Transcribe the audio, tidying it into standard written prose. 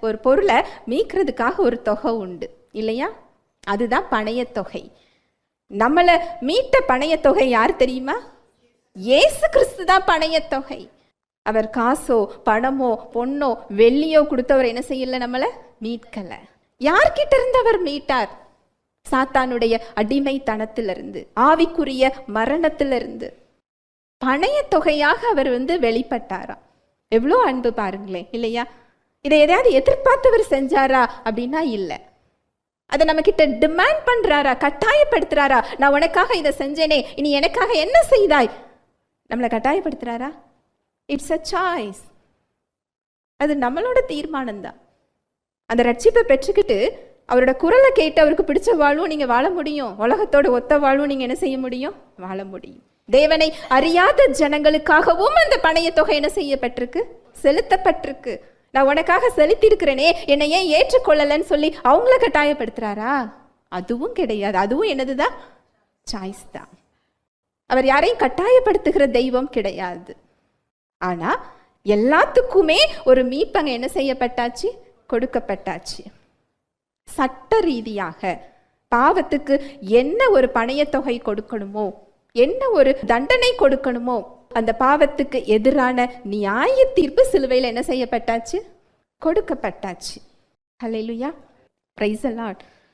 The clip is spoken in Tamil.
ஒரு பொருளை மீட்கிறதுக்காக ஒரு தொகை உண்டு இல்லையா? அதுதான் பணைய தொகை. நம்மளை மீட்ட பணைய தொகை யார் தெரியுமா? இயேசு கிறிஸ்து தான் பணைய தொகை. அவர் காசோ பணமோ பொண்ணோ வெள்ளியோ கொடுத்தவர் என்ன செய்யல, நம்மளை மீட்கல. யார்கிட்ட இருந்து அவர் மீட்டார்? சாத்தானுடைய அடிமைத்தனத்திலிருந்து, ஆவிக்குரிய மரணத்திலிருந்து பணைய தொகையாக அவர் வெளிப்பட்டாராம். எவ்வளோ அன்பு பாருங்களேன் இல்லையா? இதை எதையாவது எதிர்பார்த்தவர் செஞ்சாரா அப்படின்னா இல்லை. அதை நம்ம கிட்ட டிமாண்ட் பண்றாரா, கட்டாயப்படுத்துறாரா? நான் உனக்காக இதை செஞ்சேனே, இனி எனக்காக என்ன செய்தாய்? நம்மளை கட்டாயப்படுத்துறாரா? It's a choice. அது நம்மளோட தீர்மானம் தான். அந்த ரட்சிப்பை பெற்றுக்கிட்டு அவரோட குரலை கேட்டு அவருக்கு பிடிச்ச வாழ்வும் நீங்க வாழ முடியும். உலகத்தோட ஒத்த வாழ்வும் நீங்க என்ன செய்ய முடியும்? வாழ முடியும். தேவனை அறியாத ஜனங்களுக்காகவும் அந்த பணைய தொகை என்ன செய்யப்பட்டிருக்கு? செலுத்தப்பட்டிருக்கு. நான் உனக்காக செலுத்தி இருக்கிறேனே, என்னை ஏன் ஏற்றுக்கொள்ளலன்னு சொல்லி அவங்கள கட்டாயப்படுத்துறாரா? அதுவும் கிடையாது. அதுவும் என்னதுதான்? சாய்ஸ் தான். அவர் யாரையும் கட்டாயப்படுத்துகிற தெய்வம் கிடையாது. ஆனா எல்லாத்துக்குமே ஒரு மீட்பங்க என்ன செய்யப்பட்டாச்சு? கொடுக்கப்பட்டாச்சு. சட்ட ரீதியாக பாவத்துக்கு என்ன ஒரு பணைய தொகை கொடுக்கணுமோ, என்ன ஒரு தண்டனை கொடுக்கணுமோ, அந்த பாவத்துக்கு எதிரான நியாய தீர்ப்பு சிலுவையில் என்ன செய்யப்பட்டாச்சு? கொடுக்கப்பட்டாச்சு. ஹல்லேலூயா, பிரைஸ் தி லார்ட்.